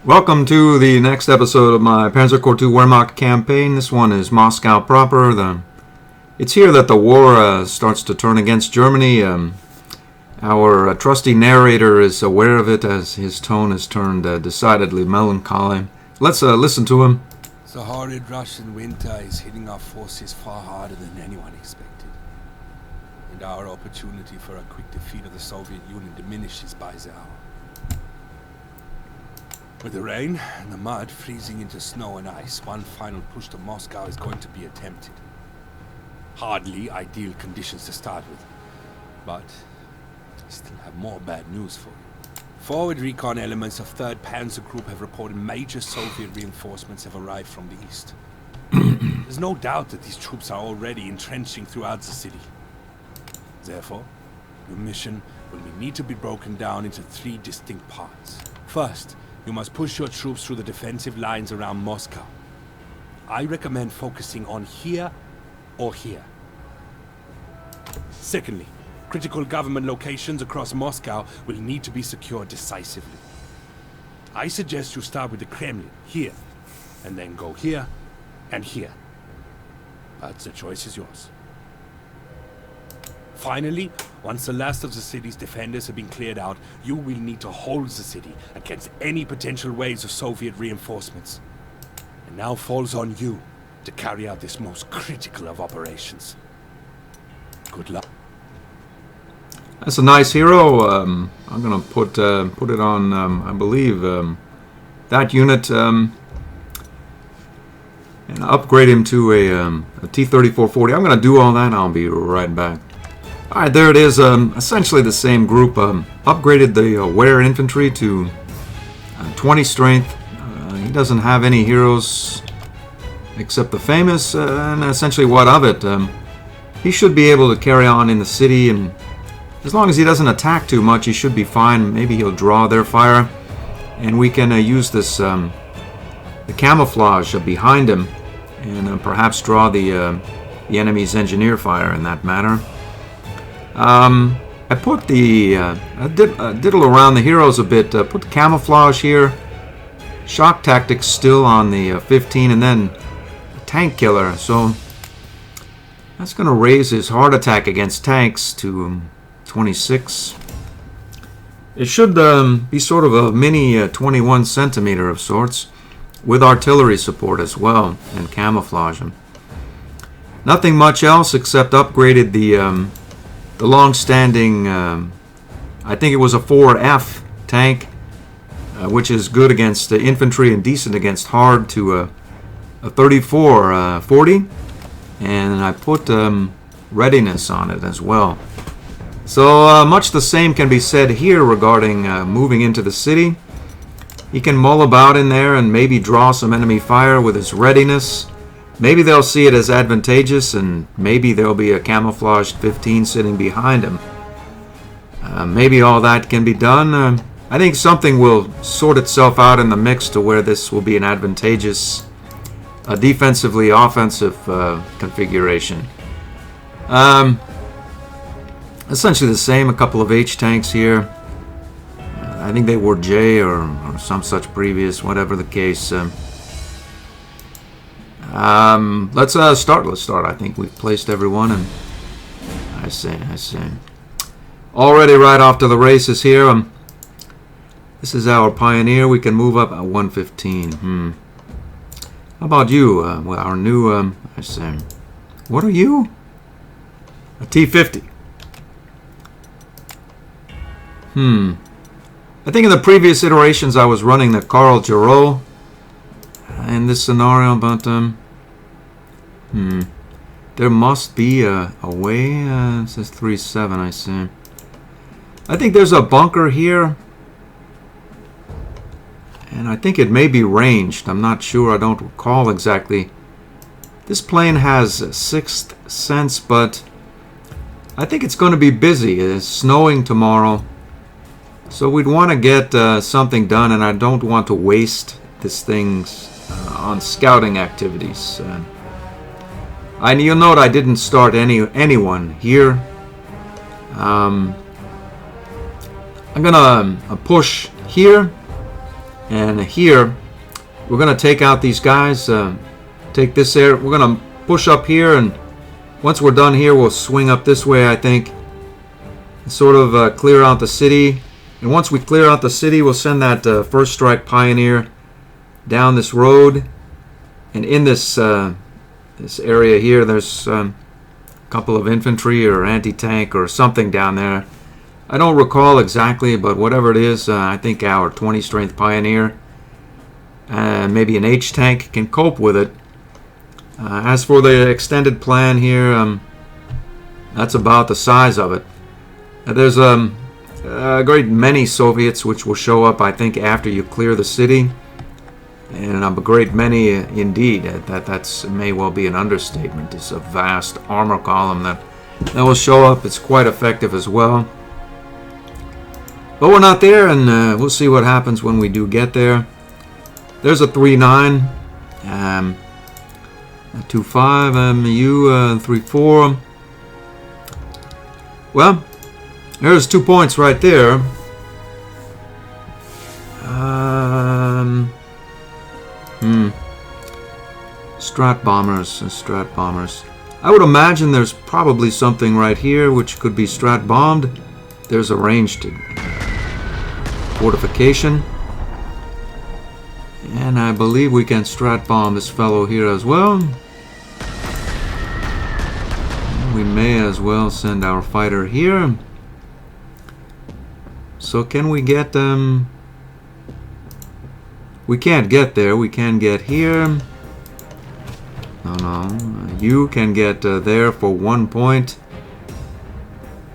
Welcome to the next episode of my Panzer Corps II Wehrmacht campaign. This one is Moscow proper. It's here that the war starts to turn against Germany. Our trusty narrator is aware of it as his tone has turned decidedly melancholy. Let's listen to him. The horrid Russian winter is hitting our forces far harder than anyone expected. And our opportunity for a quick defeat of the Soviet Union diminishes by the hour. With the rain and the mud freezing into snow and ice, one final push to Moscow is going to be attempted. Hardly ideal conditions to start with, but I still have more bad news for you. Forward recon elements of 3rd Panzer Group have reported major Soviet reinforcements have arrived from the east. There's no doubt that these troops are already entrenching throughout the city. Therefore, your mission will need to be broken down into 3 distinct parts. First, you must push your troops through the defensive lines around Moscow. I recommend focusing on here or here. Secondly, critical government locations across Moscow will need to be secured decisively. I suggest you start with the Kremlin, here, and then go here and here. But the choice is yours. Finally, once the last of the city's defenders have been cleared out, you will need to hold the city against any potential waves of Soviet reinforcements. It now falls on you to carry out this most critical of operations. Good luck. That's a nice hero. I'm gonna put it on. I believe that unit and upgrade him to a T-3440. I'm gonna do all that. I'll be right back. Alright, there it is. Essentially the same group. Upgraded the Wehr infantry to 20 strength. He doesn't have any heroes except the famous, and essentially what of it. He should be able to carry on in the city, and as long as he doesn't attack too much, he should be fine. Maybe he'll draw their fire, and we can use this the camouflage behind him, and perhaps draw the enemy's engineer fire in that manner. I put the diddle around the heroes a bit. Put the camouflage here, shock tactics still on the 15, and then a tank killer. So that's going to raise his heart attack against tanks to 26. It should be sort of a mini 21 centimeter of sorts, with artillery support as well and camouflage. Nothing much else except upgraded the long-standing, I think it was a 4F tank, which is good against infantry and decent against hard, to a 3440, and I put readiness on it as well. So much the same can be said here regarding moving into the city. He can mull about in there and maybe draw some enemy fire with his readiness. Maybe they'll see it as advantageous, and maybe there'll be a camouflaged 15 sitting behind him. Maybe all that can be done. I think something will sort itself out in the mix to where this will be an advantageous defensively offensive configuration. Essentially the same, a couple of H tanks here. I think they were J or some such previous, whatever the case. Let's start. I think we've placed everyone, and I see. Already right off to the races here. This is our pioneer. We can move up at 115. How about you? Well, our new, I see. What are you? A T-50. I think in the previous iterations I was running the Karl Giraud in this scenario, but there must be a way. It says 3-7, I see. I think there's a bunker here, and I think it may be ranged. I'm not sure. I don't recall exactly. This plane has 6th sense, but I think it's going to be busy. It's snowing tomorrow, so we'd want to get something done, and I don't want to waste this thing on scouting activities. You'll note I didn't start anyone here. I'm gonna push here And here, we're going to take out these guys. Take this area. We're going to push up here, and once we're done here, we'll swing up this way, I think. And sort of clear out the city. And once we clear out the city, we'll send that first strike pioneer down this road. And in this this area here, there's a couple of infantry or anti-tank or something down there. I don't recall exactly, but whatever it is, I think our 20 strength pioneer, maybe an H-tank, can cope with it. As for the extended plan here, that's about the size of it. There's a great many Soviets which will show up, I think, after you clear the city. And a great many indeed. That's may well be an understatement. It's a vast armor column that will show up. It's quite effective as well. But we're not there, and we'll see what happens when we do get there. There's a 3-9, a 2-5, you 3-4. Well, there's 2 points right there. Strat bombers. I would imagine there's probably something right here which could be strat bombed. There's a ranged fortification. And I believe we can strat bomb this fellow here as well. And we may as well send our fighter here. So can we get we can't get there. We can get here. No. You can get there for 1 point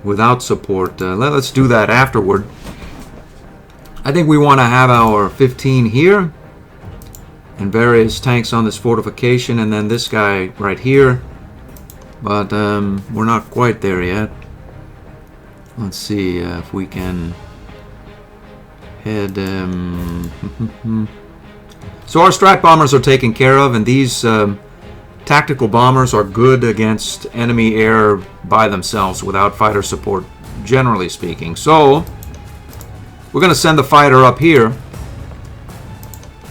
without support. Let's do that afterward. I think we want to have our 15 here and various tanks on this fortification, and then this guy right here. But we're not quite there yet. Let's see if we can head. So our strat bombers are taken care of, and these tactical bombers are good against enemy air by themselves without fighter support, generally speaking. So we're going to send the fighter up here,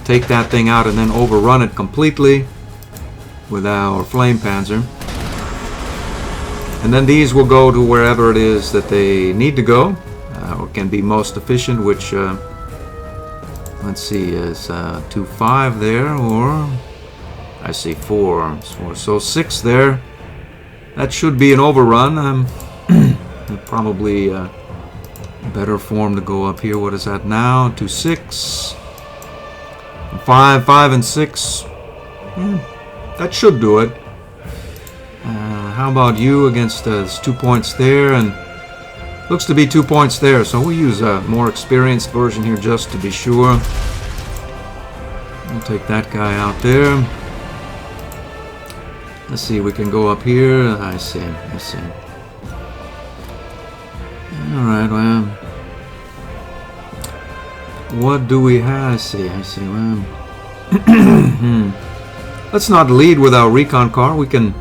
take that thing out, and then overrun it completely with our flame panzer. And then these will go to wherever it is that they need to go, or can be most efficient, which let's see, is 2-5 there, or I see 4. So 6 there. That should be an overrun. Probably better form to go up here. What is that now? 2-6. 5, 5, and 6. Yeah, that should do it. How about you against 2 points there, and looks to be 2 points there. So we'll use a more experienced version here just to be sure. We'll take that guy out there. Let's see, we can go up here. I see. Alright, well, what do we have? I see, well, let's not lead with our recon car. We can,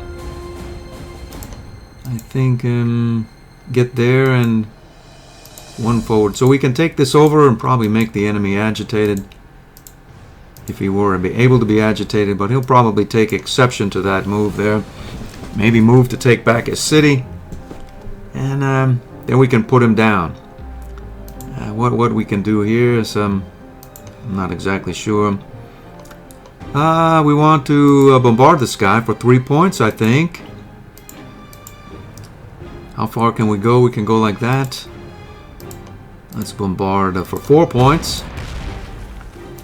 I think, get there and 1 forward. So we can take this over and probably make the enemy agitated. If he were able to be agitated, but he'll probably take exception to that move there. Maybe move to take back his city, and then we can put him down. What we can do here is I'm not exactly sure. We want to bombard this guy for 3 points, I think. How far can we go? We can go like that. Let's bombard for 4 points.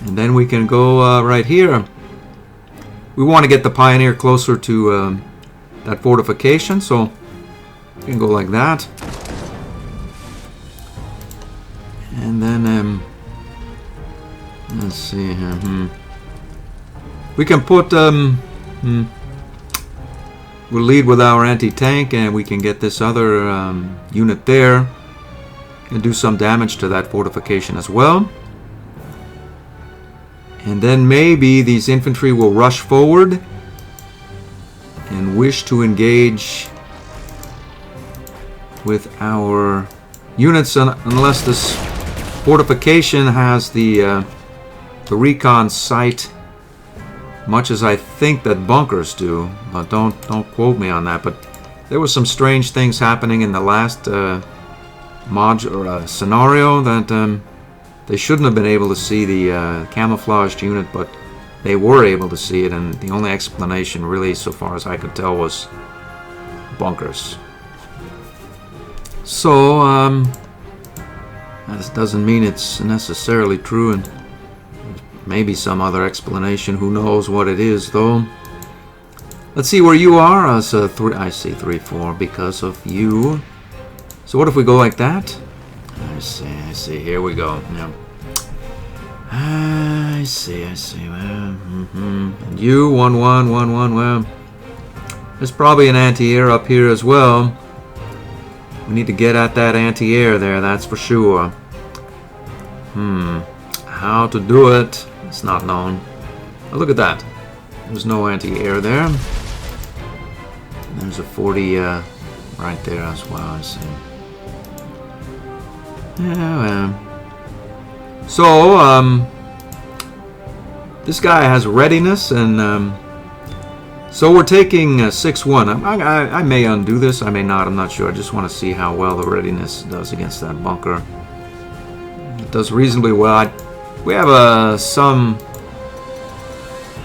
And then we can go right here. We want to get the pioneer closer to that fortification, so we can go like that. And then, let's see here. We can put, we'll lead with our anti-tank, and we can get this other unit there and do some damage to that fortification as well. And then maybe these infantry will rush forward and wish to engage with our units, unless this fortification has the the recon site much as I think that bunkers do. But don't quote me on that. But there were some strange things happening in the last scenario that they shouldn't have been able to see the camouflaged unit, but they were able to see it, and the only explanation really, so far as I could tell, was bunkers. So, that doesn't mean it's necessarily true, and maybe some other explanation. Who knows what it is, though. Let's see where you are. I see 3-4 because of you. So what if we go like that? I see. Here we go. Yeah. I see. Well, And you, 1-1. Well, there's probably an anti-air up here as well. We need to get at that anti-air there, that's for sure. How to do it? It's not known. Oh, look at that. There's no anti-air there. There's a 40 right there as well, I see. Yeah, well. So, this guy has readiness, and so we're taking 6-1. I may undo this, I may not, I'm not sure. I just want to see how well the readiness does against that bunker. It does reasonably well. We have some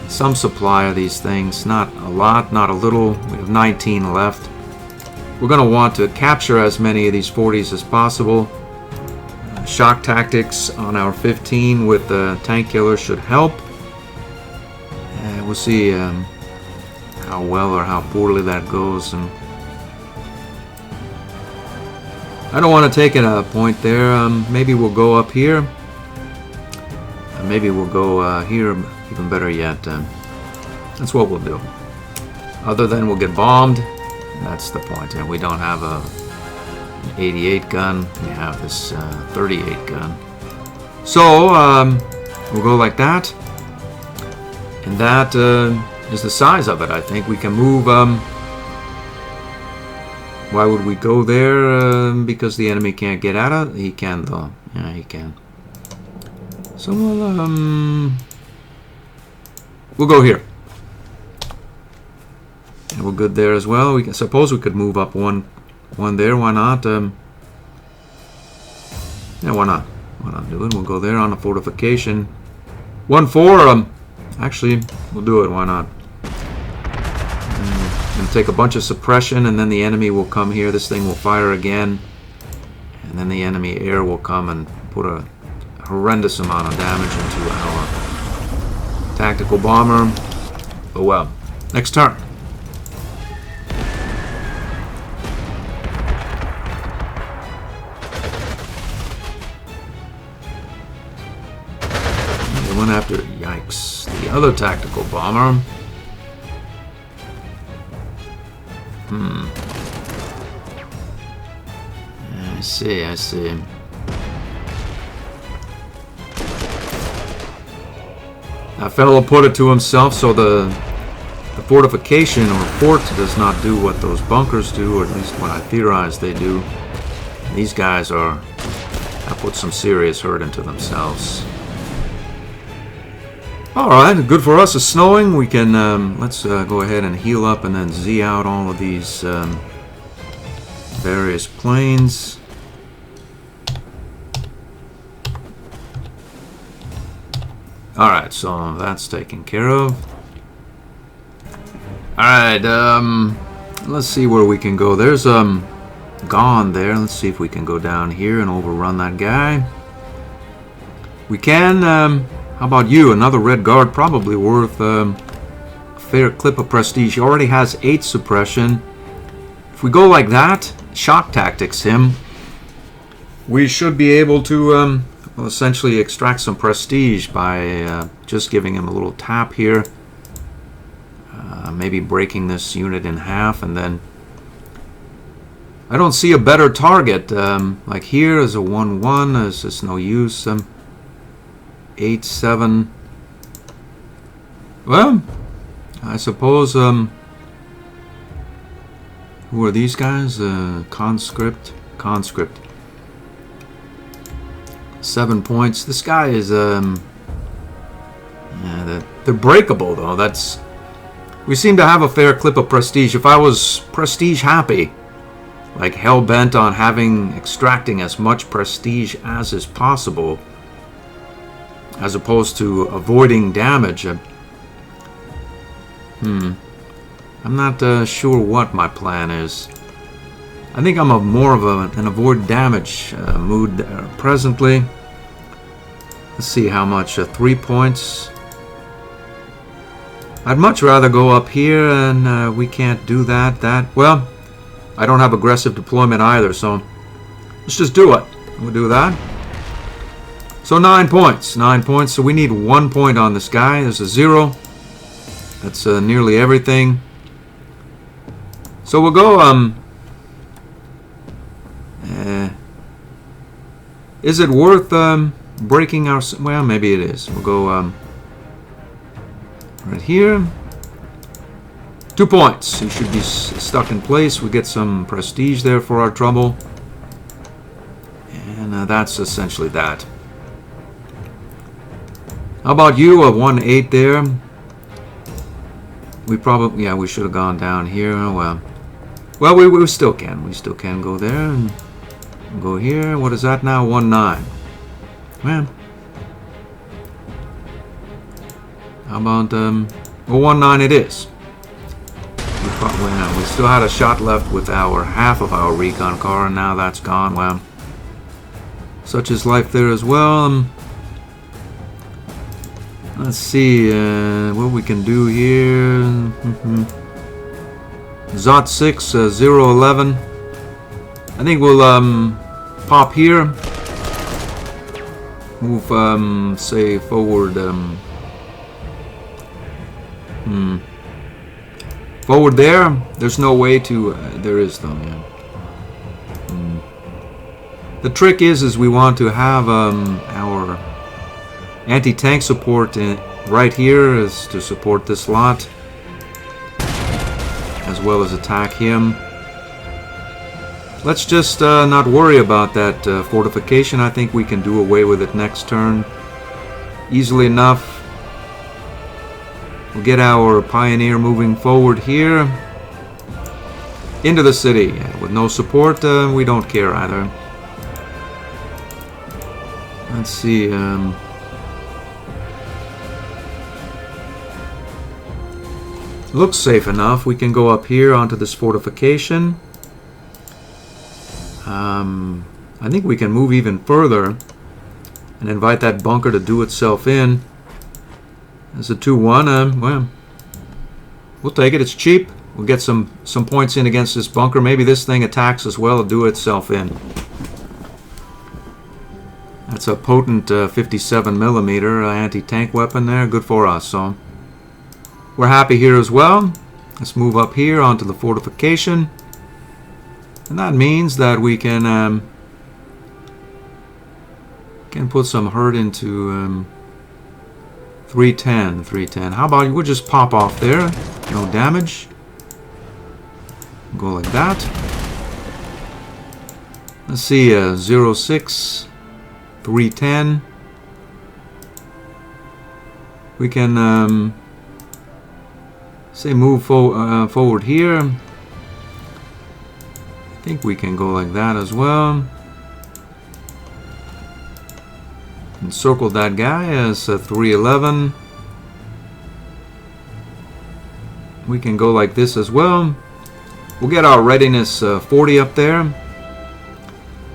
supply of these things. Not a lot, not a little. We have 19 left. We're going to want to capture as many of these 40s as possible. Shock tactics on our 15 with the tank killer should help. We'll see how well or how poorly that goes. And I don't want to take a point there. Maybe we'll go up here. Maybe we'll go here. Even better yet. That's what we'll do. Other than we'll get bombed. That's the point. And we don't have an 88 gun. We have this 38 gun. So we'll go like that. And that is the size of it, I think. We can move... why would we go there? Because the enemy can't get at it? He can, though. Yeah, he can. So we'll go here. And we're good there as well. We can suppose we could move up one there. Why not? Yeah, why not? Why not do it? We'll go there on a fortification. 1-4. Actually, we'll do it. Why not? And take a bunch of suppression, and then the enemy will come here. This thing will fire again, and then the enemy air will come and put a horrendous amount of damage into our tactical bomber. Oh well. Next turn. They went after, yikes, the other tactical bomber. I see. That fellow put it to himself, so the fortification or fort does not do what those bunkers do, or at least what I theorize they do. These guys have put some serious hurt into themselves. Alright, good for us. It's snowing. We can, let's go ahead and heal up and then Z out all of these various planes. Alright, so that's taken care of. Alright, let's see where we can go. There's gone there. Let's see if we can go down here and overrun that guy. We can. How about you? Another red guard, probably worth a fair clip of prestige. He already has 8 suppression. If we go like that, shock tactics him, we should be able to well, essentially extract some prestige by just giving him a little tap here. Maybe breaking this unit in half, and then I don't see a better target. Like here is a 1-1. There's just no use. 8-7. Well, I suppose. Who are these guys? Conscript. 7 points. This guy is They're breakable, though. That's... We seem to have a fair clip of prestige. If I was prestige happy, like hell-bent on extracting as much prestige as is possible, as opposed to avoiding damage, I'm not sure what my plan is. I think I'm more of an avoid damage mood presently. Let's see how much. 3 points. I'd much rather go up here, and we can't do that. Well, I don't have aggressive deployment either, so let's just do it. We'll do that. So 9 points. 9 points. So we need 1 point on this guy. There's a 0. That's nearly everything. So we'll go, is it worth breaking our... Well, maybe it is. We'll go right here. 2 points. He should be stuck in place. We get some prestige there for our trouble. And that's essentially that. How about you? A 1-8 there. We probably... Yeah, we should have gone down here. Oh, well, we still can. We still can go there and go here. What is that now? 1-9. Well, how about well, 1-9 it is. We still had a shot left with our half of our recon car, and now that's gone. Well, such is life there as well. Let's see what we can do here. Zot 6 011. I think we'll pop here. Move say forward. Forward there. There's no way to. There is though. Yeah. The trick is we want to have our anti-tank support right here is to support this lot, as well as attack him. Let's just not worry about that fortification. I think we can do away with it next turn easily enough. We'll get our pioneer moving forward here into the city. With no support, we don't care either. Let's see. Looks safe enough. We can go up here onto this fortification. I think we can move even further and invite that bunker to do itself in. There's a 2-1. Well, we'll take it. It's cheap. We'll get some points in against this bunker. Maybe this thing attacks as well and do itself in. That's a potent 57mm anti-tank weapon there. Good for us. So we're happy here as well. Let's move up here onto the fortification. And that means that we can put some hurt into 310. 310. How about we'll just pop off there. No damage. Go like that. Let's see. 06. 310. We can say move forward here. I think we can go like that as well. Encircle that guy as 311. We can go like this as well. We'll get our readiness 40 up there.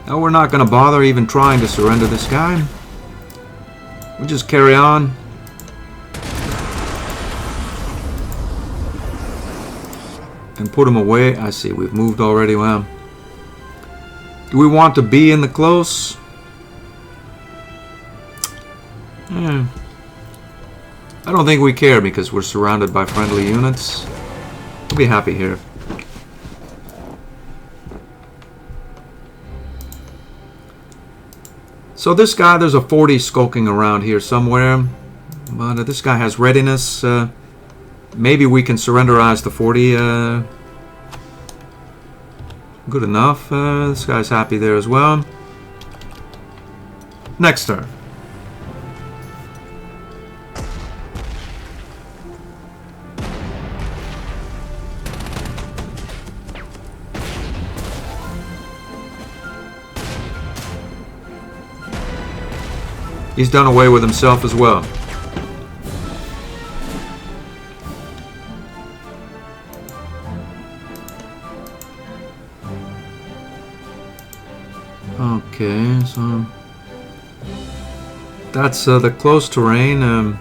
Now we're not going to bother even trying to surrender this guy. We'll just carry on. And put him away. I see, we've moved already. Well, do we want to be in the close? I don't think we care because we're surrounded by friendly units. We'll be happy here. So this guy, there's a 40 skulking around here somewhere. But this guy has readiness. Maybe we can surrenderize the 40. Good enough. This guy's happy there as well. Next turn. He's done away with himself as well. Okay, so that's the close terrain.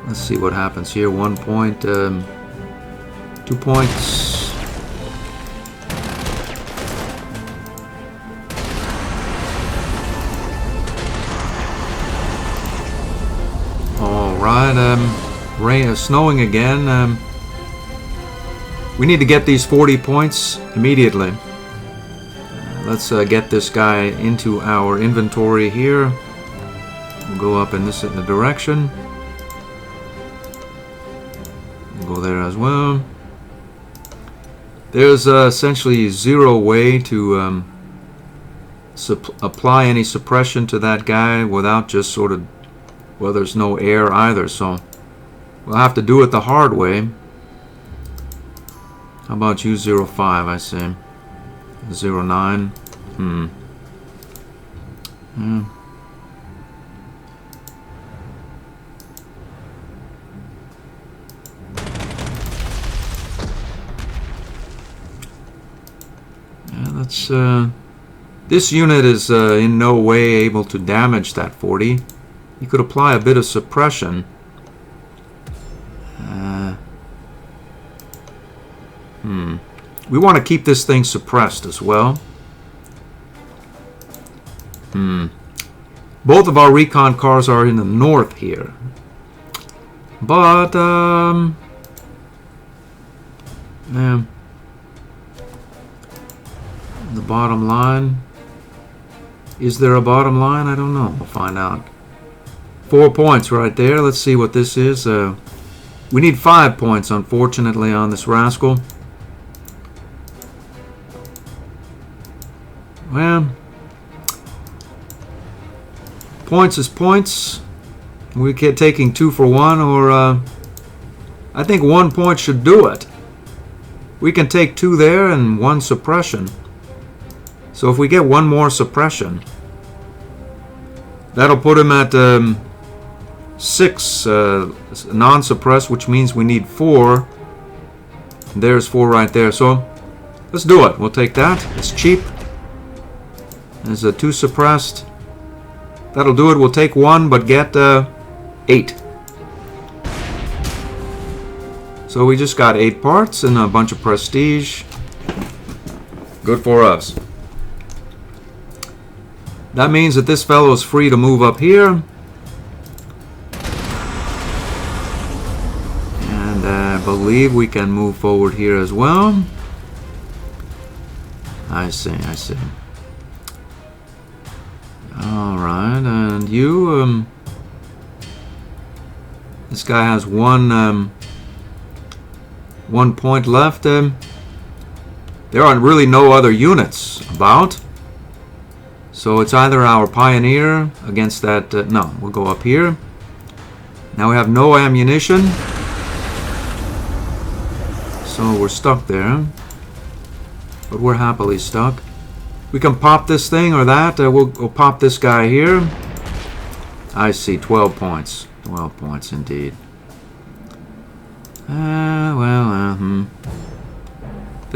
Let's see what happens here. 1 point, 2 points. All right, rain, snowing again. We need to get these 40 points immediately. Let's get this guy into our inventory here. We'll go up in this direction. We'll go there as well. There's essentially zero way to apply any suppression to that guy without just sort of, well, there's no air either, so we'll have to do it the hard way. How about you, 05, I say. 09. Yeah. That's this unit is in no way able to damage that 40. You could apply a bit of suppression. We want to keep this thing suppressed as well. Both of our recon cars are in the north here. But, yeah. The bottom line. Is there a bottom line? I don't know. We'll find out. 4 points right there. Let's see what this is. We need 5 points, unfortunately, on this rascal. Well, points is points. We get taking 2 for 1, or I think 1 point should do it. We can take 2 there and 1 suppression. So if we get 1 more suppression, that'll put him at 6 non-suppressed, which means we need 4. There's 4 right there. So let's do it. We'll take that. It's cheap. There's a 2 suppressed. That'll do it. We'll take 1, but get 8. So we just got 8 parts and a bunch of prestige. Good for us. That means that this fellow is free to move up here. And I believe we can move forward here as well. I see, I see. Alright, and you, this guy has 1 point left. There are really no other units about. So it's either our Pioneer against that, no, we'll go up here. Now we have no ammunition. So we're stuck there. But we're happily stuck. We can pop this thing or that. We'll pop this guy here. I see, 12 points. 12 points indeed. There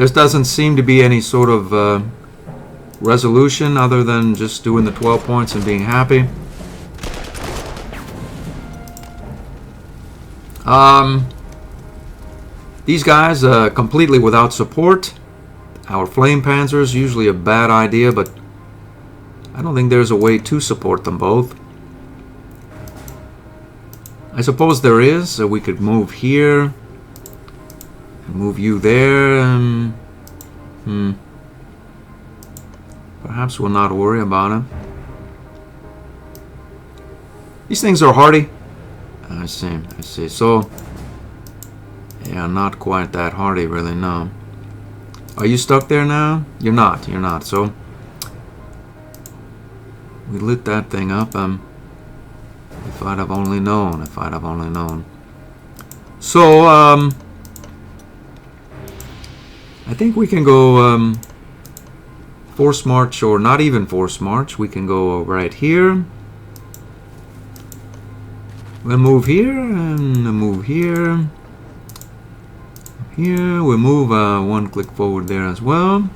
doesn't seem to be any sort of resolution other than just doing the 12 points and being happy. These guys completely without support. Our flame panzer is usually a bad idea, but I don't think there's a way to support them both. I suppose there is. So we could move here and move you there. Perhaps we'll not worry about it. These things are hardy. I see, I see. So, yeah, not quite that hardy, really, no. Are you stuck there now? You're not, you're not. So, we lit that thing up. If I'd have only known, if I'd have only known. So, I think we can go force march, or not even force march. We can go right here. We'll move here and move here. Here, we'll move one click forward there as well.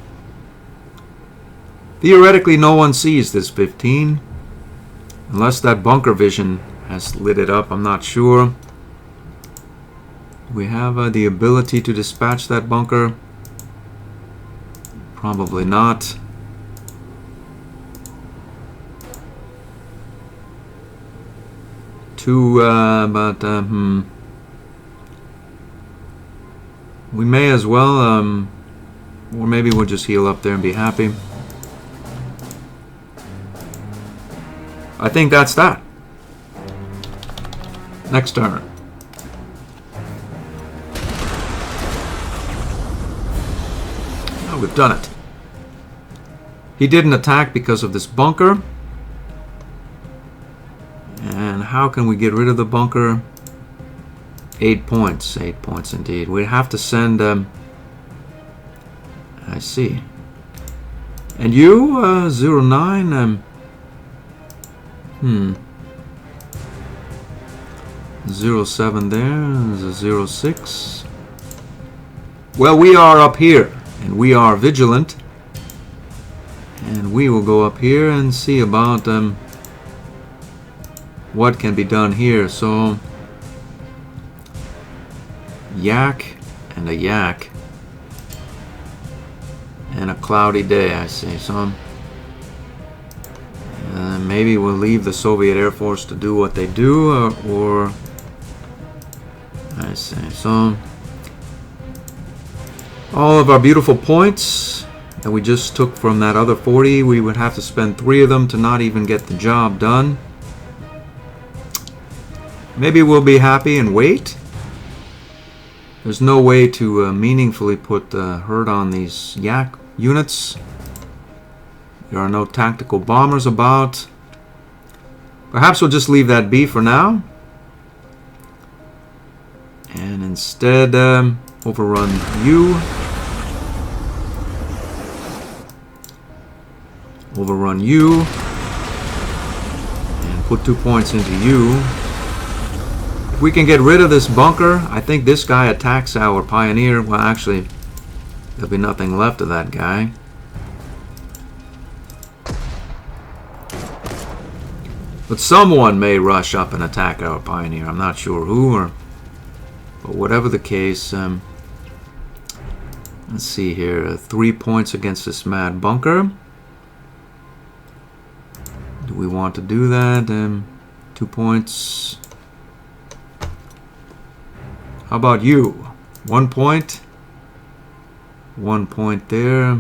Theoretically, no one sees this 15. Unless that bunker vision has lit it up, I'm not sure. We have the ability to dispatch that bunker. Probably not. We may as well, or maybe we'll just heal up there and be happy. I think that's that. Next turn. Oh, we've done it. He didn't attack because of this bunker. And how can we get rid of the bunker? 8 points. 8 points indeed. We have to send... I see. And you, 09... 07 there, 06. Well, we are up here, and we are vigilant. And we will go up here and see about what can be done here. So, yak and a yak. And a cloudy day, I see. So, maybe we'll leave the Soviet Air Force to do what they do, or I see. So, all of our beautiful points that we just took from that other 40, we would have to spend 3 of them to not even get the job done. Maybe we'll be happy and wait. There's no way to meaningfully put hurt on these yak units. There are no tactical bombers about. Perhaps we'll just leave that be for now. And instead overrun you. Overrun you. And put 2 points into you. If we can get rid of this bunker, I think this guy attacks our pioneer. Well, actually, there'll be nothing left of that guy. But someone may rush up and attack our pioneer. I'm not sure who, but whatever the case, let's see here. 3 points against this mad bunker. Do we want to do that? 2 points. How about you? 1 point. 1 point there.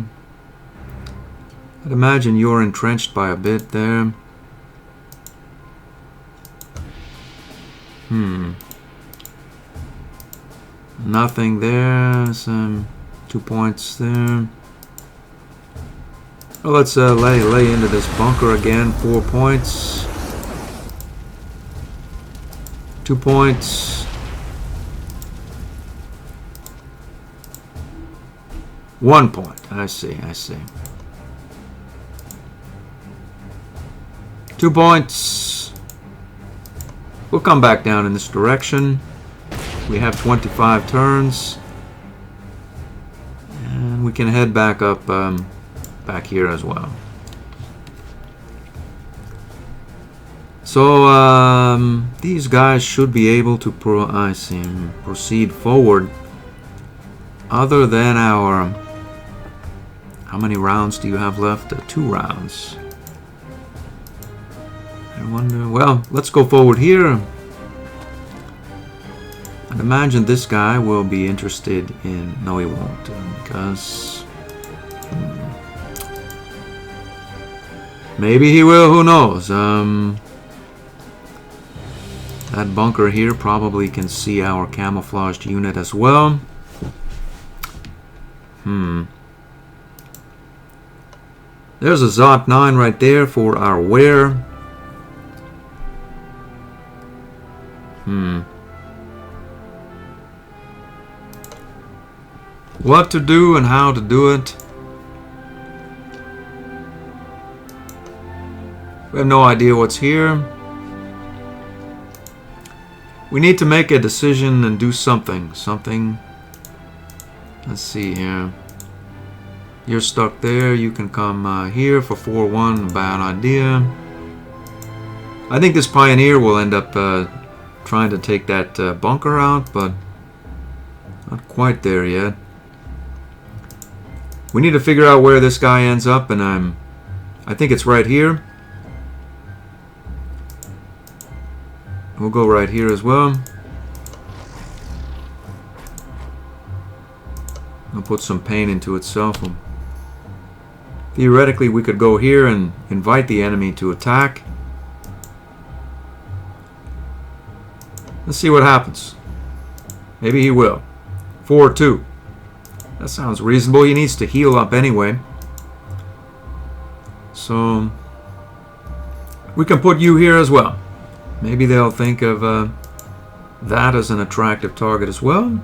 I'd imagine you're entrenched by a bit there. Nothing there. Some 2 points there. Well, let's lay into this bunker again. 4 points. 2 points. 1 point. I see. 2 points. We'll come back down in this direction. We have 25 turns. And we can head back up back here as well. So these guys should be able to proceed forward. Other than our... How many rounds do you have left? 2 rounds. I wonder... Well, let's go forward here. I'd imagine this guy will be interested in... No, he won't. Because... Maybe he will, who knows. That bunker here probably can see our camouflaged unit as well. There's a Zot 9 right there for our wear. What to do and how to do it. We have no idea what's here. We need to make a decision and do something. Let's see here. You're stuck there. You can come here for 4-1. Bad idea. I think this pioneer will end up trying to take that bunker out, but not quite there yet. We need to figure out where this guy ends up, and I think it's right here. We'll go right here as well. I'll put some pain into itself. Theoretically, we could go here and invite the enemy to attack. Let's see what happens. Maybe he will. 4-2. That sounds reasonable. He needs to heal up anyway. So we can put you here as well. Maybe they'll think of that as an attractive target as well.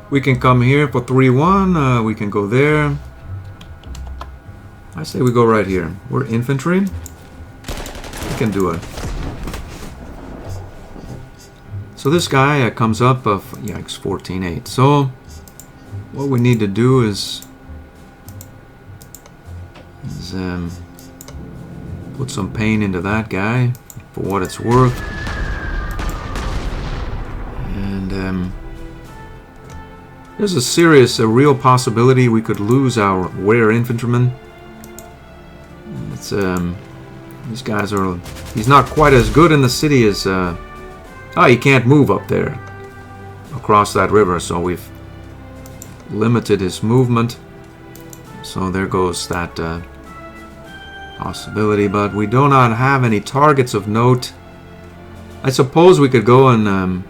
We can come here for 3-1. We can go there. I say we go right here. We're infantry. We can do it. So this guy comes up of, yikes, 14-8. So what we need to do is put some pain into that guy for what it's worth. And there's a real possibility we could lose our Wehr infantrymen. It's these guys are, he's not quite as good in the city as he can't move up there across that river, so we've limited his movement. So there goes that possibility, but we do not have any targets of note. I suppose we could go and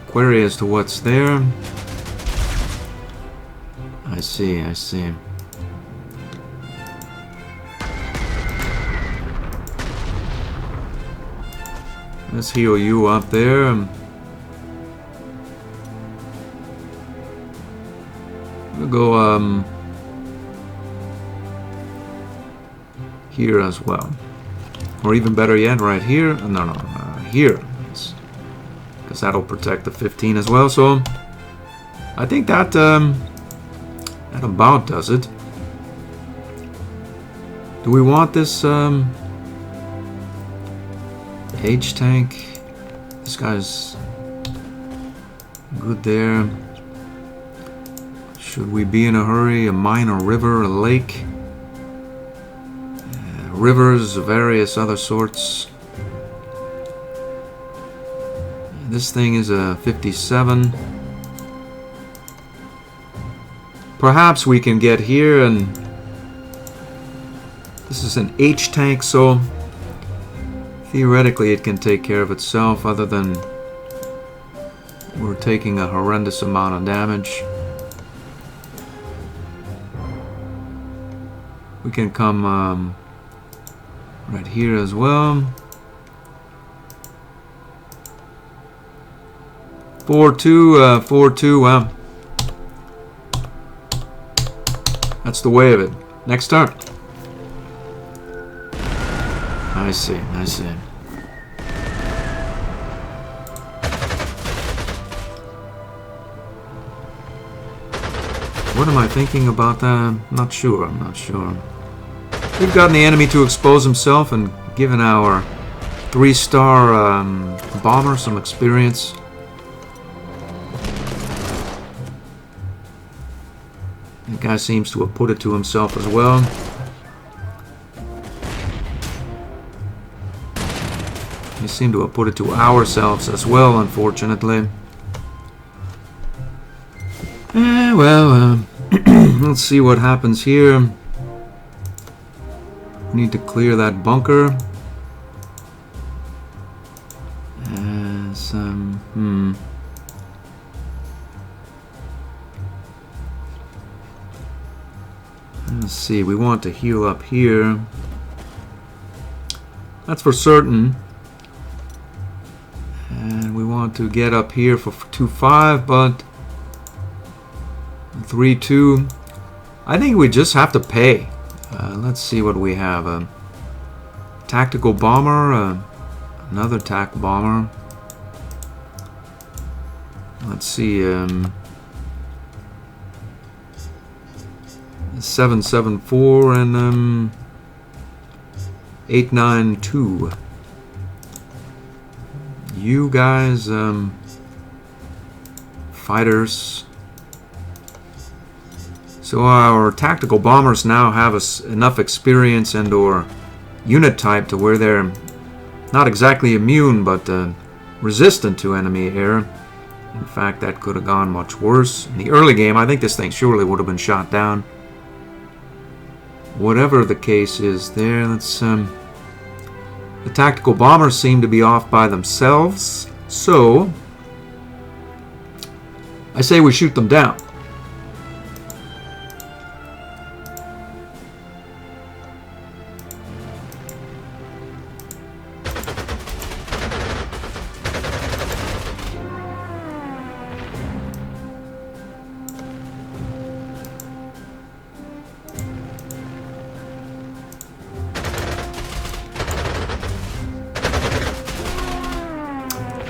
query as to what's there. I see. Let's heal you up there. We'll go here as well. Or even better yet, right here. No, here. Because that'll protect the 15 as well. So I think that that about does it. Do we want this H tank? This guy's good there. Should we be in a hurry? A mine, a river, a lake, rivers, various other sorts. This thing is a 57. Perhaps we can get here, and this is an H tank, so theoretically it can take care of itself, other than we're taking a horrendous amount of damage. We can come right here as well. 4-2, 4-2, well, that's the way of it. Next turn. I see. What am I thinking about that? I'm not sure. We've gotten the enemy to expose himself and given our 3-star bomber some experience. The guy seems to have put it to himself as well. We seem to have put it to ourselves as well, unfortunately. Well, let's see what happens here. We need to clear that bunker. Let's see, we want to heal up here. That's for certain. And we want to get up here for 2-5, but 3-2. I think we just have to pay. Let's see what we have. A tactical bomber, Another attack bomber. Let's see. 774 and 892. You guys, fighters. So our tactical bombers now have enough experience and or unit type to where they're not exactly immune, but resistant to enemy air. In fact, that could have gone much worse. In the early game, I think this thing surely would have been shot down. Whatever the case is there, let's... the tactical bombers seem to be off by themselves, so I say we shoot them down.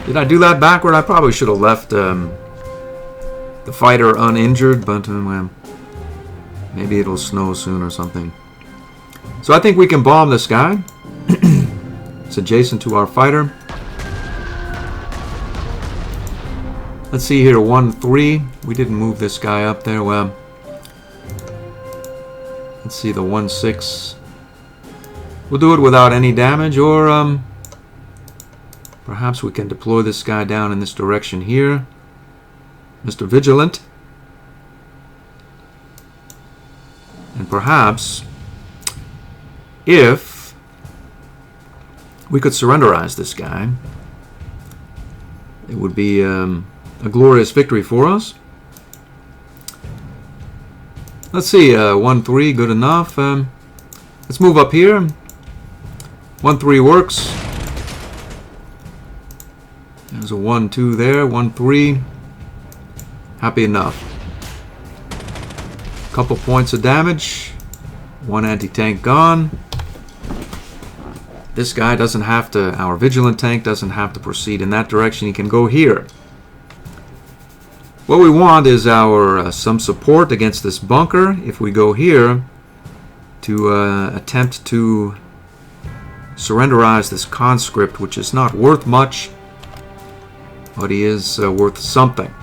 Did I do that backward? I probably should have left the fighter uninjured, but well, maybe it'll snow soon or something. So I think we can bomb this guy. It's adjacent to our fighter. Let's see here, 1-3. We didn't move this guy up there. Well, let's see the 1-6. We'll do it without any damage, or perhaps we can deploy this guy down in this direction here. Mr. Vigilant. And perhaps, if we could surrenderize this guy, it would be a glorious victory for us. Let's see, 1-3, good enough. Let's move up here. 1-3 works. There's a 1-2 there, 1-3. Happy enough. Couple points of damage. One anti-tank gone. This guy doesn't have to, our vigilant tank doesn't have to proceed in that direction. He can go here. What we want is our some support against this bunker. If we go here to attempt to surrenderize this conscript, which is not worth much, but he is worth something.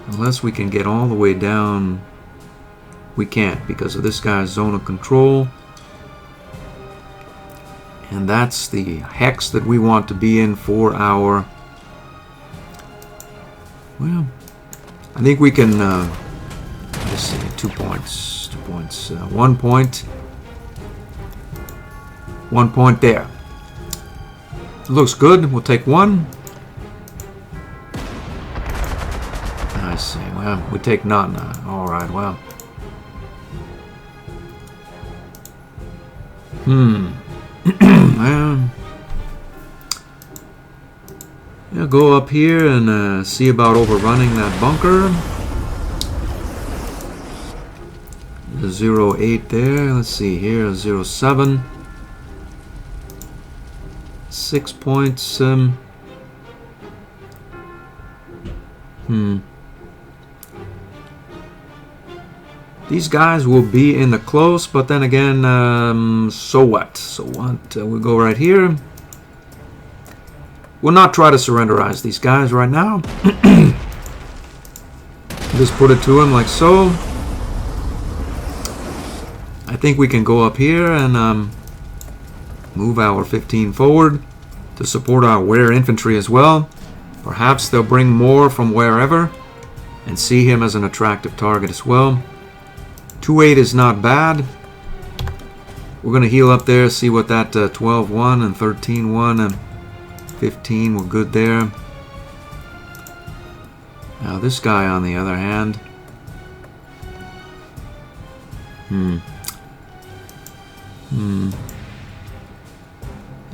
Unless we can get all the way down, we can't because of this guy's zone of control. And that's the hex that we want to be in for our... Well, I think we can... let's see, 2 points. 2 points. 1 point. 1 point there. It looks good. We'll take 1. I see. Well, we take none. Alright, well. Well, yeah, go up here and see about overrunning that bunker. The 0-8 there. Let's see here. 0-7. 6 points. These guys will be in the close, but then again, so what? So what? We'll go right here. We'll not try to surrenderize these guys right now. Just put it to him like so. I think we can go up here and move our 15 forward to support our Wehr infantry as well. Perhaps they'll bring more from wherever and see him as an attractive target as well. 2-8 is not bad. We're going to heal up there, see what that 12-1 and 13-1 and 15 were good there. Now this guy on the other hand.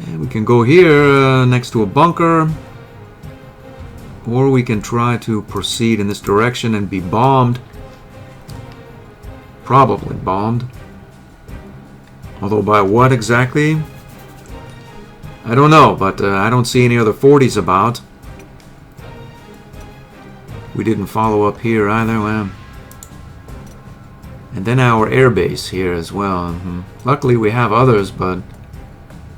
Yeah, we can go here next to a bunker. Or we can try to proceed in this direction and be bombed. Probably bombed. Although by what exactly? I don't know, but I don't see any other 40s about. We didn't follow up here either. Well, and then our airbase here as well. Luckily we have others, but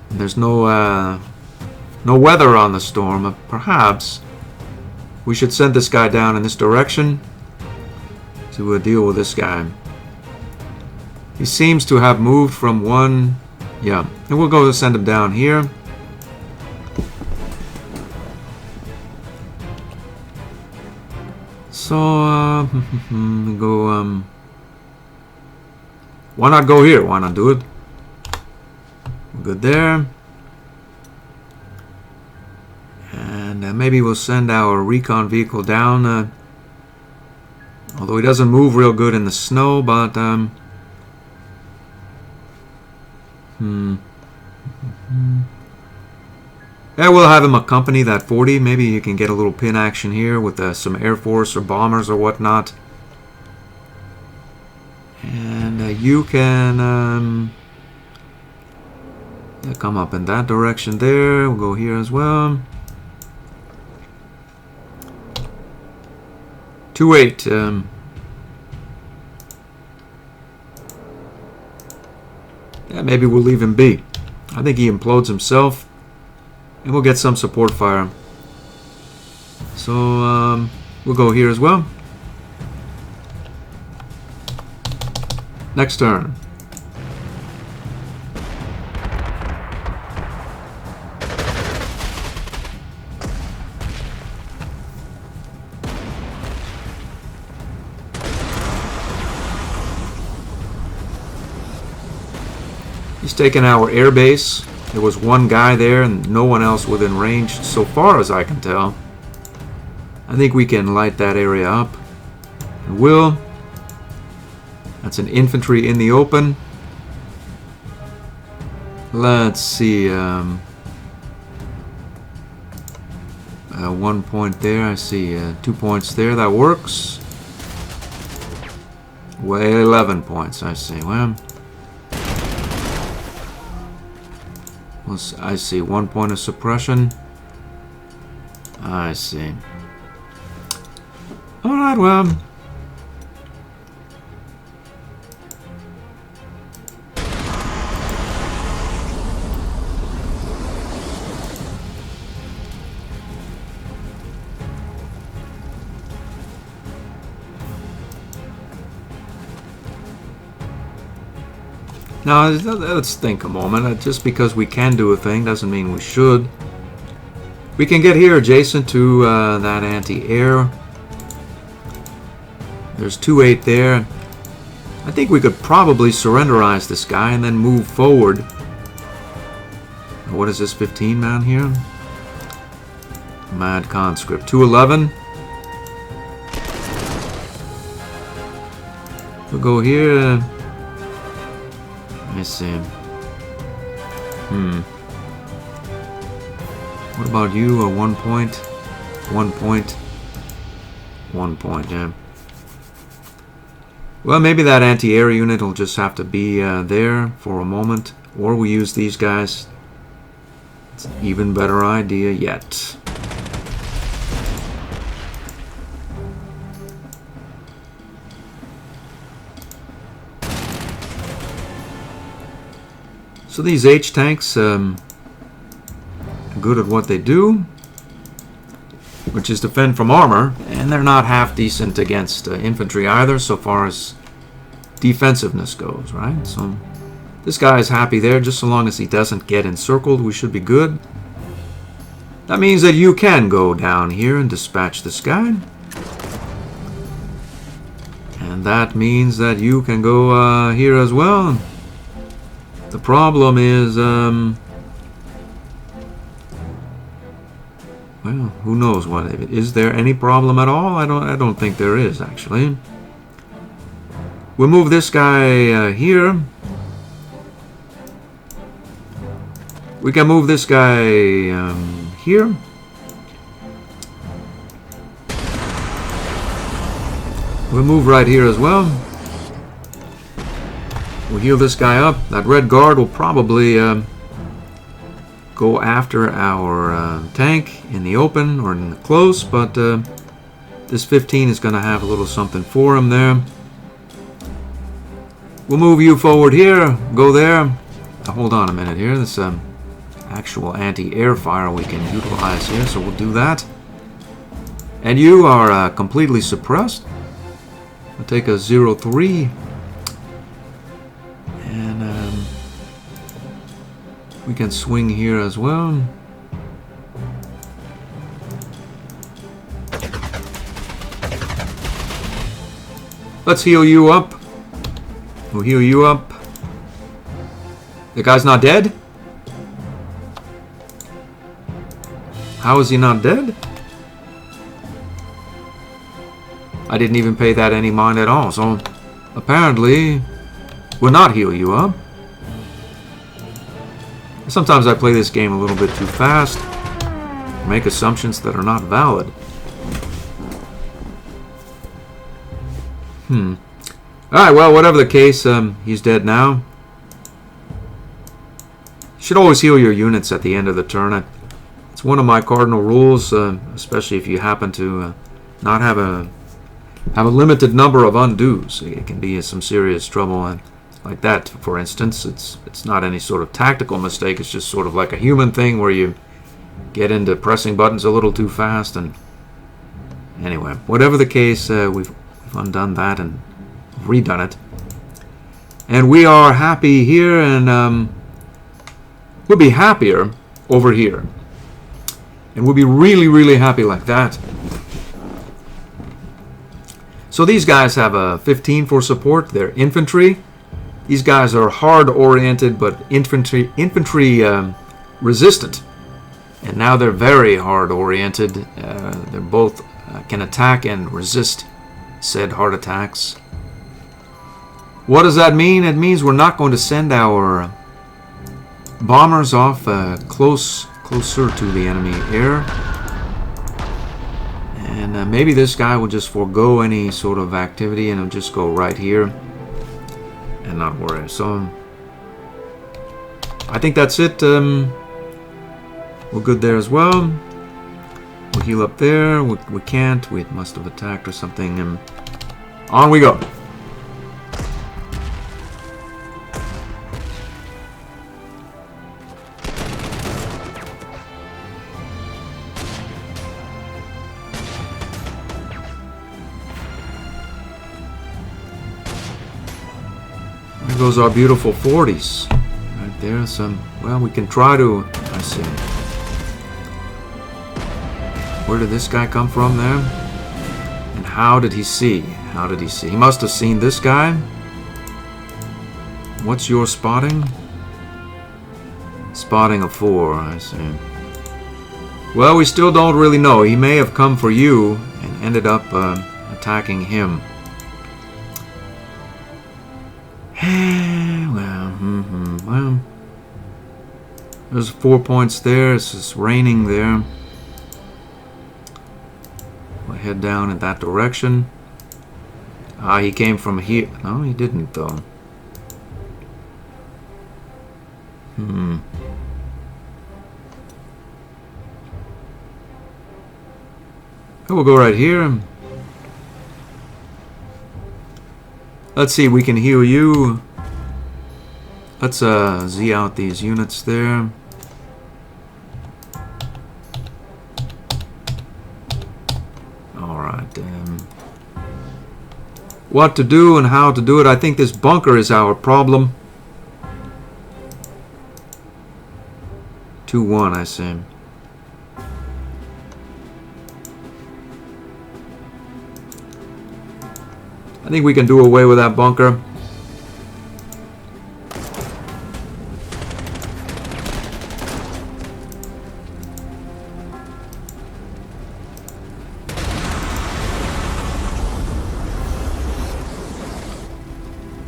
there's no weather on the storm. Perhaps we should send this guy down in this direction to deal with this guy. He seems to have moved from one... Yeah, and we'll go send him down here. So, go, why not go here? Why not do it? Good there. And maybe we'll send our recon vehicle down. Although he doesn't move real good in the snow, but... Yeah, we'll have him accompany that 40. Maybe you can get a little pin action here with some Air Force or bombers or whatnot. And you can come up in that direction there. We'll go here as well. 2-8. Yeah, maybe we'll leave him be. I think he implodes himself. And we'll get some support fire. So, we'll go here as well. Next turn. He's taken our air base. There was one guy there and no one else within range, so far as I can tell. I think we can light that area up. And will. That's an infantry in the open. Let's see. 1 point there. I see 2 points there. That works. Well, 11 points. I see. Well, I see 1 point of suppression. I see. Alright, well. Now, let's think a moment. Just because we can do a thing doesn't mean we should. We can get here adjacent to that anti-air. There's 2-8 there. I think we could probably surrenderize this guy and then move forward. What is this 15 man here? Mad conscript. 211. We'll go here. Let me see. What about you? A 1 point? 1 point? 1 point, yeah. Well, maybe that anti-air unit will just have to be there for a moment. Or we use these guys. It's an even better idea yet. So these H-tanks, good at what they do, which is defend from armor, and they're not half decent against infantry either, so far as defensiveness goes, right? So this guy is happy there, just so long as he doesn't get encircled, we should be good. That means that you can go down here and dispatch this guy. And that means that you can go here as well. The problem is, well, who knows what? Is there any problem at all? I don't think there is, actually. We'll move this guy here. We can move this guy here. We'll move right here as well. We'll heal this guy up. That red guard will probably go after our tank in the open or in the close, but this 15 is going to have a little something for him there. We'll move you forward here, go there. Hold on a minute here. This actual anti-air fire we can utilize here, so we'll do that. And you are completely suppressed. We'll take a 0-3. And we can swing here as well. Let's heal you up. We'll heal you up. The guy's not dead? How is he not dead? I didn't even pay that any mind at all, so apparently we'll not heal you up. Sometimes I play this game a little bit too fast, make assumptions that are not valid. Alright, well, whatever the case, he's dead now. Should always heal your units at the end of the turn. It's one of my cardinal rules, especially if you happen to not have a limited number of undos. It can be some serious trouble. Like that, for instance, it's not any sort of tactical mistake. It's just sort of like a human thing where you get into pressing buttons a little too fast. And anyway, whatever the case, we've undone that and redone it. And we are happy here, and we'll be happier over here. And we'll be really, really happy like that. So these guys have a 15 for support. They're infantry. These guys are hard-oriented, but infantry resistant. And now they're very hard-oriented. They're both can attack and resist said hard attacks. What does that mean? It means we're not going to send our bombers off closer to the enemy air. And maybe this guy will just forego any sort of activity and he'll just go right here and not worry. So I think that's it. We're good there as well. We'll heal up there. We can't. We must have attacked or something. And on we go. There goes our beautiful 40s. Right there. Some. Well, we can try to. I see. Where did this guy come from there? And how did he see? How did he see? He must have seen this guy. What's your spotting? Spotting a 4, I see. Well, we still don't really know. He may have come for you and ended up attacking him. Well, there's 4 points there. It's just raining there. We'll head down in that direction. Ah, he came from here. No, he didn't, though. We'll go right here. Let's see, we can heal you. Let's Z out these units there. Alright. What to do and how to do it. I think this bunker is our problem. 2-1, I see. I think we can do away with that bunker.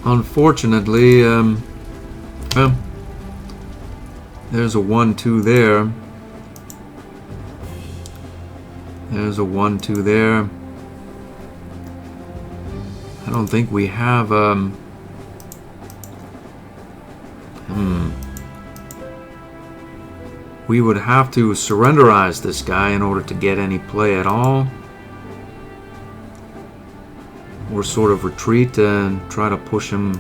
Unfortunately, well, there's a 1-2 there. There's a 1-2 there. I don't think we have, we would have to surrenderize this guy in order to get any play at all. Or sort of retreat and try to push him.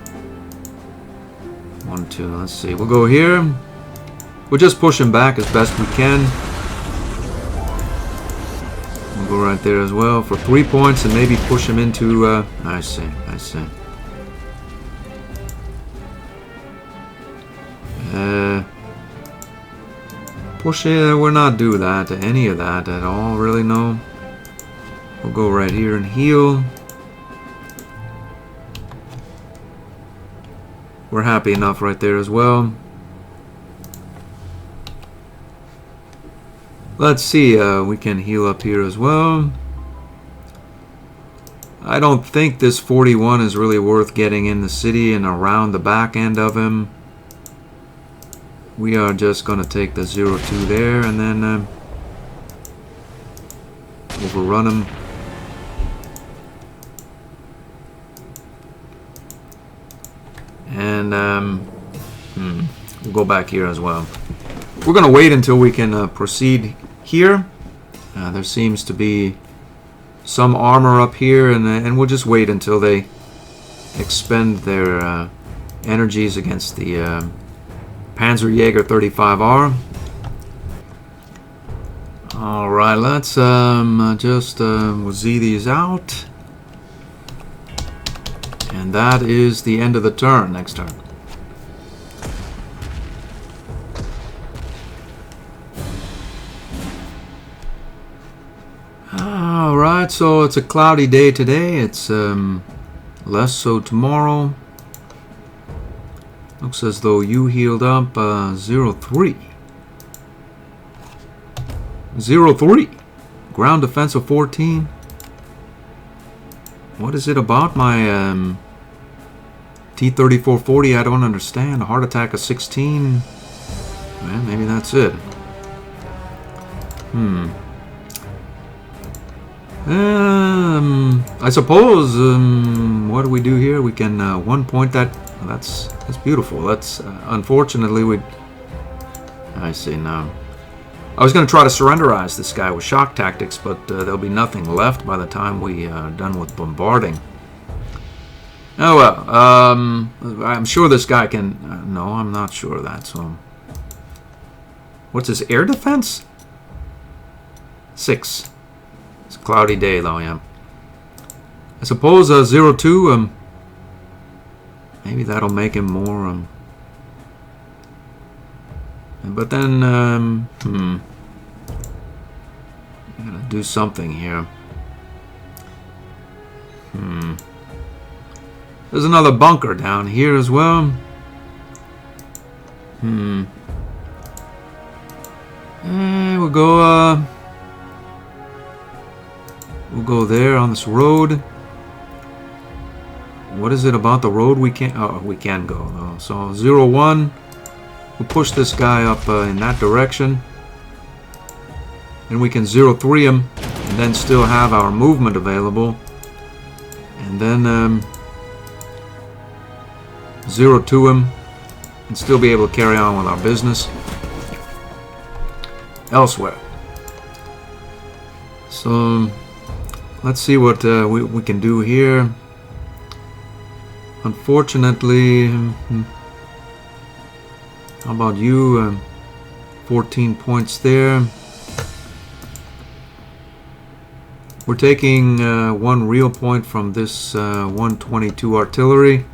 1, 2, let's see. We'll go here. We'll just push him back as best we can. We'll go right there as well for 3 points and maybe push him into... I see, I see. Push it, we'll not do that, any of that at all, really, no. We'll go right here and heal. We're happy enough right there as well. Let's see, we can heal up here as well. I don't think this 41 is really worth getting in the city and around the back end of him. We are just going to take the 0-2 there and then overrun him. And we'll go back here as well. We're going to wait until we can proceed here. There seems to be some armor up here, and we'll just wait until they expend their energies against the Panzer 35R. Alright, let's just we'll Z these out. And that is the end of the turn, next turn. Alright, so it's a cloudy day today. It's less so tomorrow. Looks as though you healed up 0-3. 0-3. Ground defense of 14. What is it about my T-3440? I don't understand. A heart attack of 16. Well, maybe that's it. I suppose, what do we do here? We can 1 point that. That's beautiful. That's unfortunately I see now. I was going to try to surrenderize this guy with shock tactics, but there'll be nothing left by the time we are done with bombarding. Oh well. I'm sure this guy can. No, I'm not sure of that. So, what's his air defense? 6. It's a cloudy day, though. Yeah. I suppose 0-2. Maybe that'll make him more. But then, I'm gonna do something here. There's another bunker down here as well. And we'll go there on this road. What is it about the road we can't... Oh, we can go, though. So, 0-1. We'll push this guy up in that direction. And we can 0-3 him. And then still have our movement available. And then 0-2 him. And still be able to carry on with our business elsewhere. So, let's see what we can do here. Unfortunately, how about you? 14 points there. We're taking 1 real point from this 122 artillery,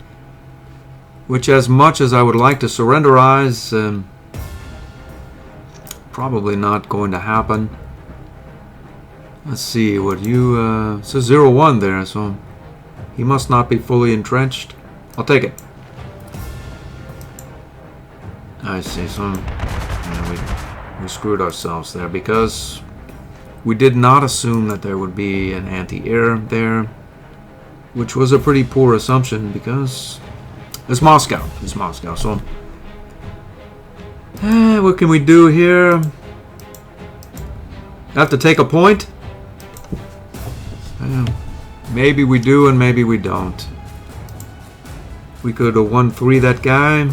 which, as much as I would like to surrenderize, probably not going to happen. Let's see what you... it's a 0-1 there, so he must not be fully entrenched. I'll take it. I see. So yeah, we screwed ourselves there because we did not assume that there would be an anti-air there, which was a pretty poor assumption because it's Moscow. It's Moscow. So what can we do here? Have to take a point? Maybe we do and maybe we don't. We could have 1-3 that guy.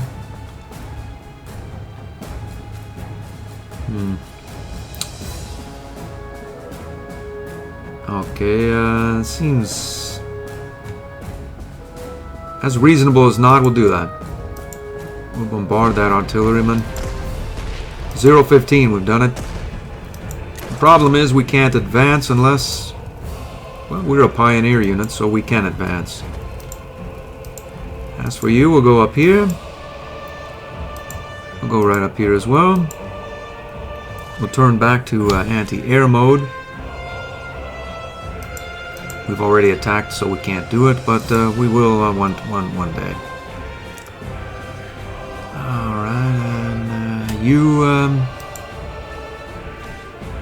Okay, seems as reasonable as not. We'll do that. We'll bombard that artilleryman. 0-15, we've done it. The problem is we can't advance unless... Well, we're a pioneer unit, so we can advance. As for you, we'll go up here. We'll go right up here as well. We'll turn back to anti-air mode. We've already attacked, so we can't do it, but we will one day. Alright, and you...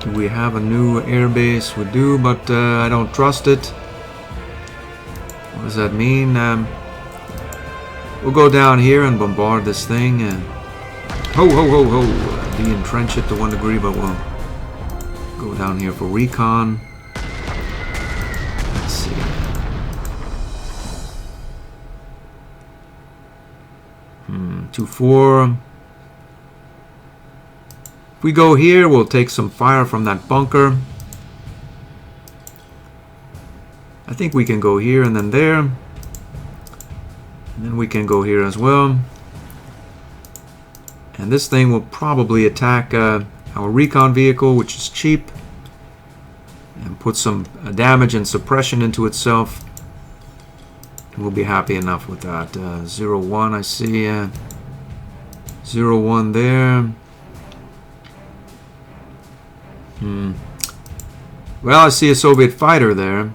do we have a new airbase? We do, but I don't trust it. What does that mean? We'll go down here and bombard this thing. Ho, ho, ho, ho. De-entrench it to 1 degree, but we'll go down here for recon. Let's see. Hmm, 2-4. If we go here, we'll take some fire from that bunker. I think we can go here and then there. And then we can go here as well. And this thing will probably attack our recon vehicle, which is cheap. And put some damage and suppression into itself. We'll be happy enough with that. 0-1, I see. 0-1 there. Well, I see a Soviet fighter there.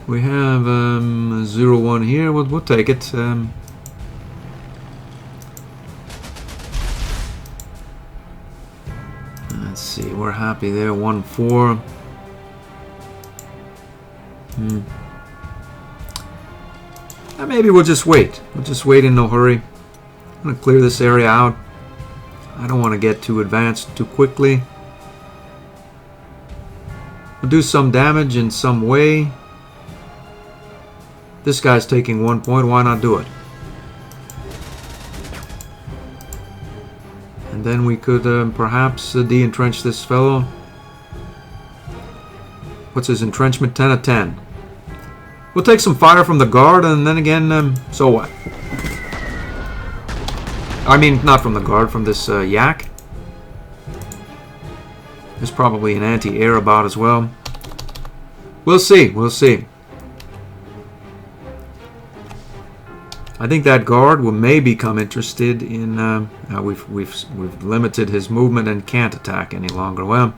We have 0-1 here. We'll take it. Let's see. We're happy there. 1-4. Maybe we'll just wait. We'll just wait in no hurry. I'm going to clear this area out. I don't want to get too advanced too quickly. We'll do some damage in some way. This guy's taking 1 point. Why not do it? And then we could perhaps de-entrench this fellow. What's his entrenchment? 10 of 10. We'll take some fire from the guard, and then again, so what? I mean, not from the guard, from this yak. There's probably an anti-air about as well. We'll see, we'll see. I think that guard will maybe become interested in... we've limited his movement and can't attack any longer. Well,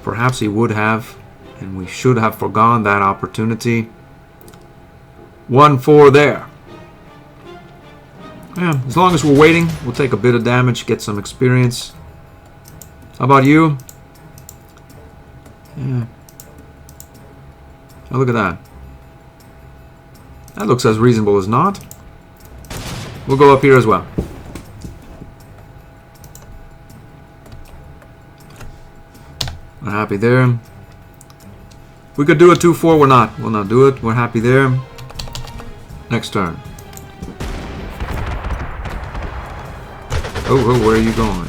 perhaps he would have, and we should have forgone that opportunity. 1-4 there. Yeah, as long as we're waiting, we'll take a bit of damage, get some experience. How about you? Yeah. Oh, look at that. That looks as reasonable as not. We'll go up here as well. We're happy there. We could do a 2-4. We're not. We'll not do it. We're happy there. Next turn. Oh, where are you going?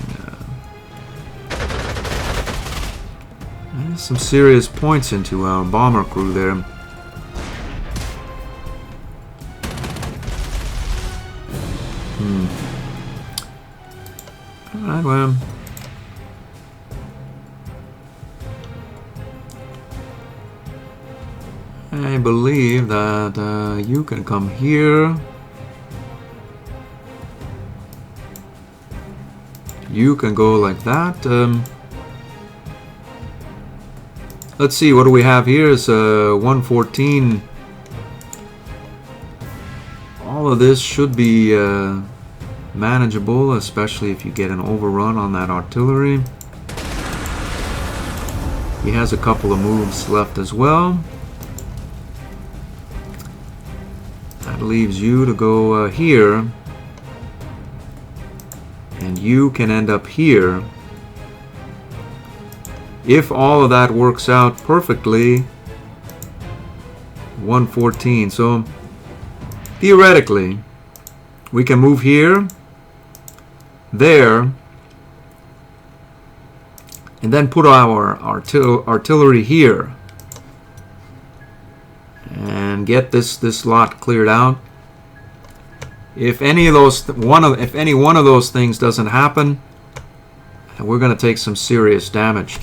There's some serious points into our bomber crew there. Alright, well. I believe that you can come here. You can go like that. Let's see, what do we have here? Is 114. All of this should be manageable, especially if you get an overrun on that artillery. He has a couple of moves left as well. That leaves you to go here. And you can end up here. If all of that works out perfectly, 114. So theoretically, we can move here, there, and then put our artillery here and get this lot cleared out. If any of those if any one of those things doesn't happen, we're going to take some serious damage.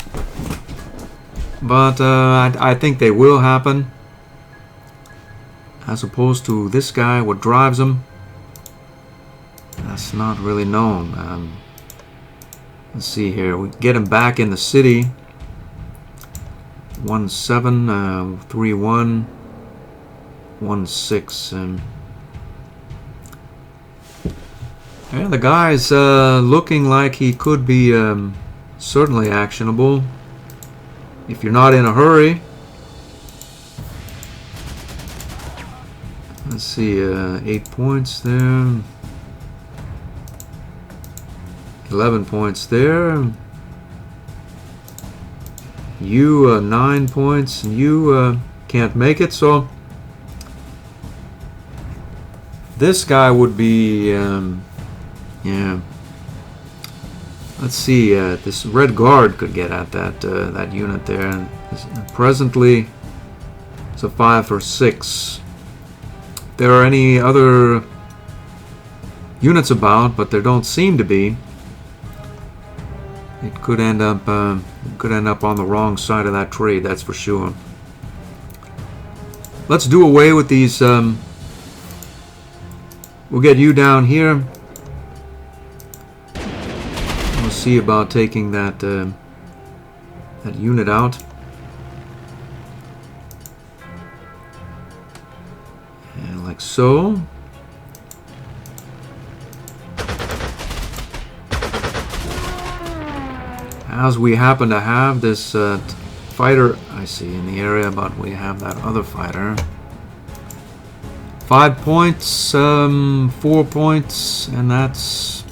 But I think they will happen, as opposed to this guy. What drives him? That's not really known. Let's see here. We get him back in the city. 1-7, 3-1, 1-6. Yeah, the guy's looking like he could be certainly actionable if you're not in a hurry. Let's see, 8 points there. 11 points there. You 9 points, and you can't make it. So this guy would be, yeah. Let's see. This Red Guard could get at that unit there. Presently, it's a 5 or 6. If there are any other units about, but there don't seem to be. It could end up on the wrong side of that trade, that's for sure. Let's do away with these. We'll get you down here. We'll see about taking that that unit out. And like so. As we happen to have this fighter, I see, in the area, but we have that other fighter. 5 points, 4 points, and that's...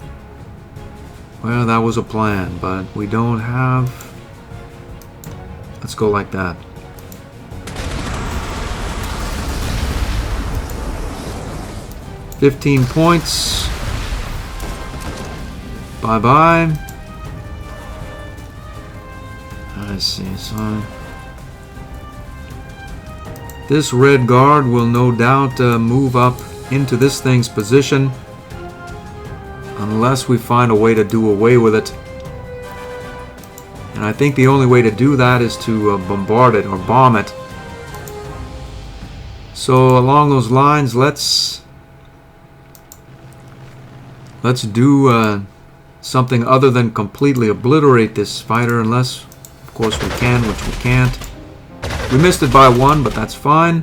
Well, that was a plan, but we don't have... Let's go like that. $15 points. Bye-bye. I see, so this Red Guard will no doubt move up into this thing's position unless we find a way to do away with it. And I think the only way to do that is to bombard it or bomb it. So along those lines, let's do something other than completely obliterate this fighter, unless of course we can, which we can't. We missed it by 1, but that's fine.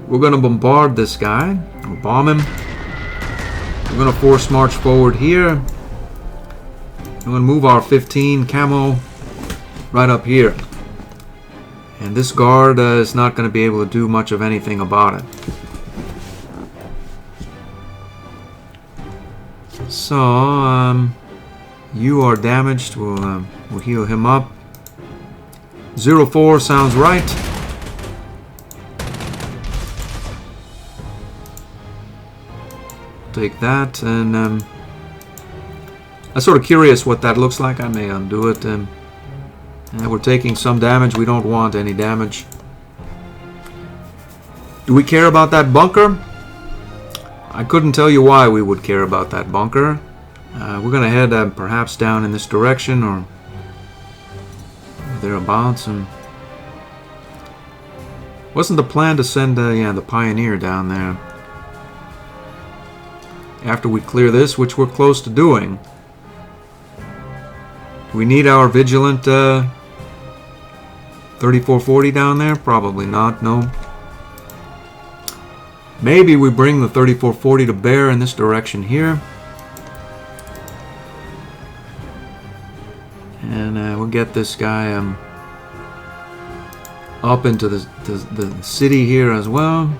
We're going to bombard this guy, or bomb him. We're going to force march forward here. We're going to move our 15 camo right up here. And this guard is not going to be able to do much of anything about it. So, you are damaged. We'll heal him up. 04 sounds right. Take that, and I'm sort of curious what that looks like. I may undo it. And we're taking some damage. We don't want any damage. Do we care about that bunker? I couldn't tell you why we would care about that bunker. We're going to head perhaps down in this direction or thereabouts. And wasn't the plan to send the Pioneer down there after we clear this, which we're close to doing? We need our Vigilant 3440 down there? Probably not, no. Maybe we bring the 3440 to bear in this direction here. And we'll get this guy up into the city here as well.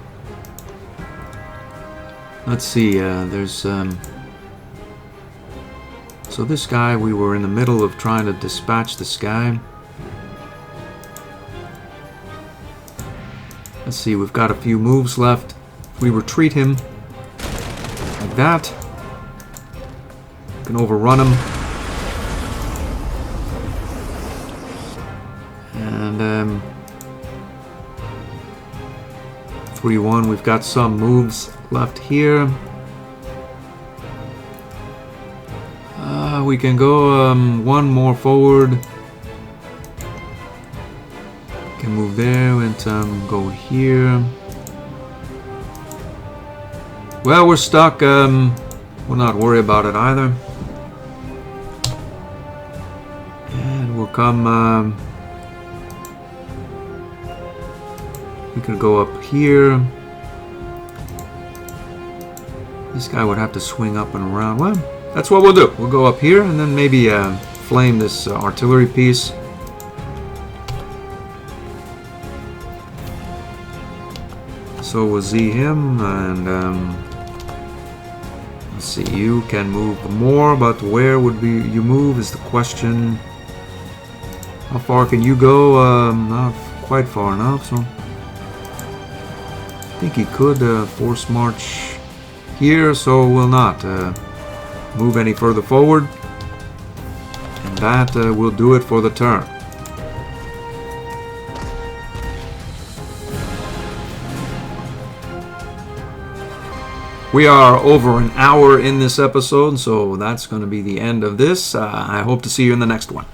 Let's see, there's... So this guy, we were in the middle of trying to dispatch this guy. Let's see, we've got a few moves left we retreat him like that. Can overrun him. And 3-1, we've got some moves left here. We can go one more forward. Can move there and go here. Well, we're stuck. We'll not worry about it either. And we'll come. We could go up here. This guy would have to swing up and around. Well, that's what we'll do. We'll go up here and then maybe flame this artillery piece. So we'll Z him, and let's see, you can move more, but where would you move is the question. How far can you go? Not quite far enough, so I think he could force march here, so we'll not move any further forward, and that will do it for the turn. We are over an hour in this episode, so that's going to be the end of this. I hope to see you in the next one.